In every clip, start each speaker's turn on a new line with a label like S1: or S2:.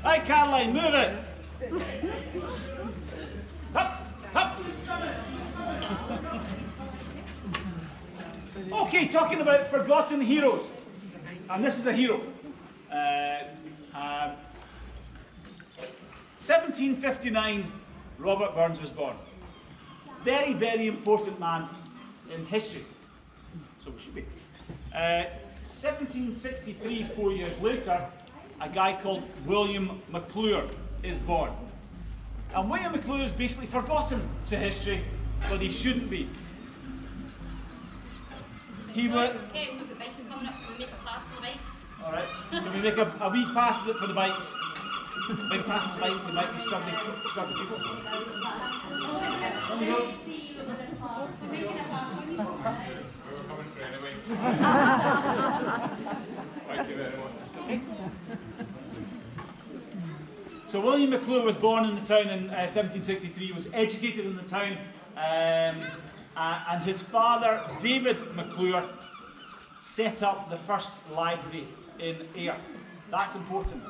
S1: Right, Caroline, move it. Up, up. Okay, talking about forgotten heroes. And this is a hero. 1759, Robert Burns was born. Very, very important man in history. So we should be. 1763, 4 years later, a guy called William McClure is born. And William McClure is basically forgotten to history, but he shouldn't be. He was.
S2: Okay, we've got bikes coming up. Can we make a path for the bikes?
S1: Alright, can we make a wee path for the bikes? Big path for the bikes, they might be serving people. On you go.
S3: Coming through anyway. Thank you very much.
S1: Okay. So William McClure was born in the town in 1763, was educated in the town, and his father, David McClure, set up the first library in Ayr. That's important.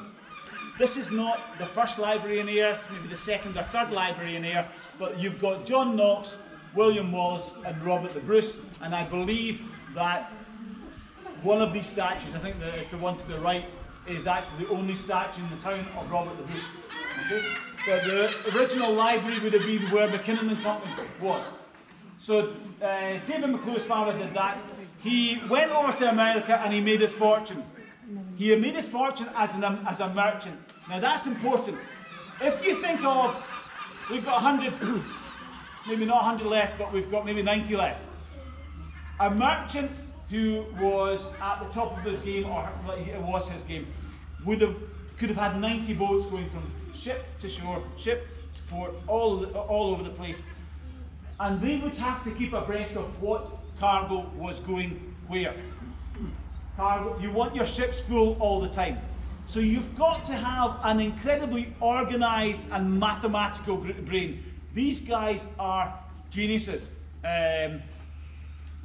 S1: This is not the first library in Ayr, it's maybe the second or third library in Ayr, but you've got John Knox, William Wallace and Robert the Bruce, and I believe that one of these statues, I think that it's the one to the right, is actually the only statue in the town of Robert the Bruce. Okay? But the original library would have been where McKinnon and Company was. So David McClure's father did that. He went over to America and he made his fortune. He made his fortune as a merchant. Now that's important. If you think of, we've got 100, maybe not 100 left, but we've got maybe 90 left. A merchant who was at the top of his game, or it was his game, could have had 90 boats going from ship to shore, ship to port, all over the place. And they would have to keep abreast of what cargo was going where. Cargo, you want your ships full all the time. So you've got to have an incredibly organised and mathematical brain. These guys are geniuses.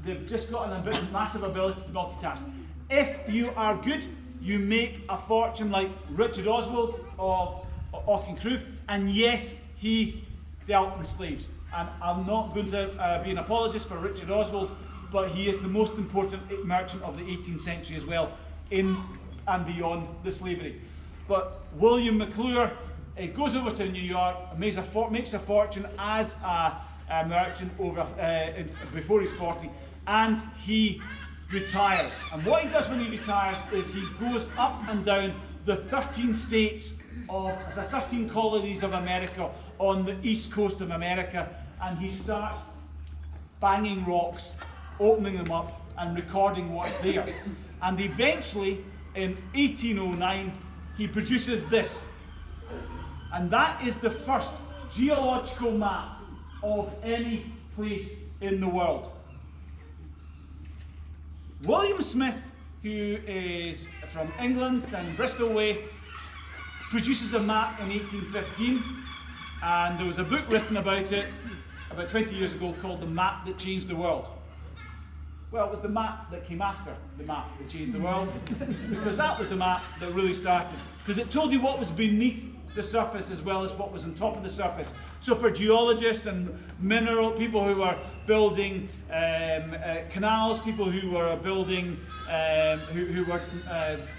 S1: They've just got a massive ability to multitask. If you are good, you make a fortune like Richard Oswald of Auchincrieff, and yes, he dealt with slaves. And I'm not going to be an apologist for Richard Oswald, but he is the most important merchant of the 18th century as well, in and beyond the slavery. But William McClure goes over to New York, makes a fortune as a merchant before he's 40, and he retires. And what he does when he retires is he goes up and down the 13 states of the 13 colonies of America on the east coast of America, and he starts banging rocks, opening them up and recording what's there. And eventually in 1809 he produces this, and that is the first geological map of any place in the world. William Smith, who is from England, down Bristol way, produces a map in 1815, and there was a book written about it about 20 years ago called The Map That Changed the World. Well, it was the map that came after the map that changed the world, because that was the map that really started, because it told you what was beneath the surface as well as what was on top of the surface. So for geologists and mineral people who were building canals, people who were building, who were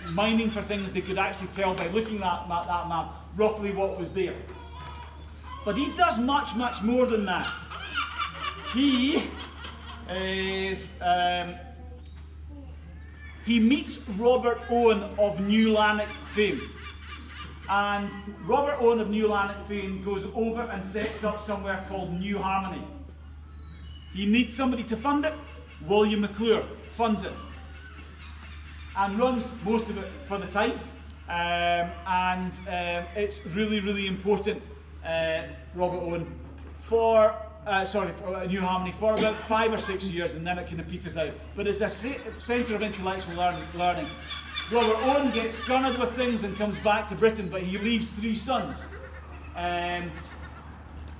S1: mining for things, they could actually tell by looking at that map roughly what was there. But he does much, much more than that. He is, he meets Robert Owen of New Lanark fame. And Robert Owen of New Lanark fame goes over and sets up somewhere called New Harmony. He needs somebody to fund it. William McClure funds it and runs most of it for the time. It's really, really important, Robert Owen, for New Harmony for about 5 or 6 years, and then it kind of peters out. But it's a centre of intellectual learning. Robert Owen gets scunnered with things and comes back to Britain, but he leaves 3 sons.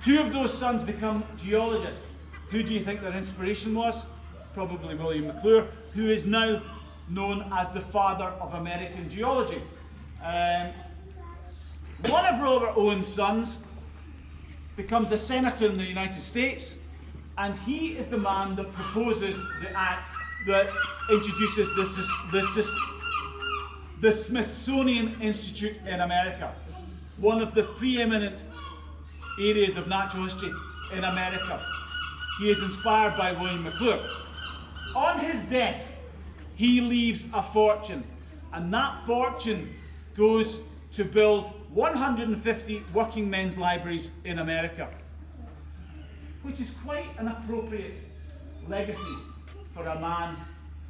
S1: 2 of those sons become geologists. Who do you think their inspiration was? Probably William McClure, who is now known as the father of American geology. One of Robert Owen's sons becomes a senator in the United States, and he is the man that proposes the act that introduces the Smithsonian Institute in America, one of the preeminent areas of natural history in America. He is inspired by William McClure. On his death, he leaves a fortune, and that fortune goes to build 150 working men's libraries in America, which is quite an appropriate legacy for a man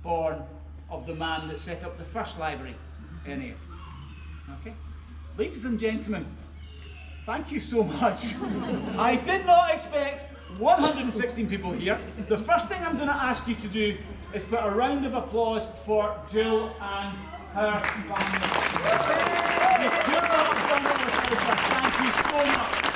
S1: born of the man that set up the first library in Ayr. Okay? Ladies and gentlemen, thank you so much. I did not expect 116 people here. The first thing I'm going to ask you to do is put a round of applause for Jill and her family. Thank you so much.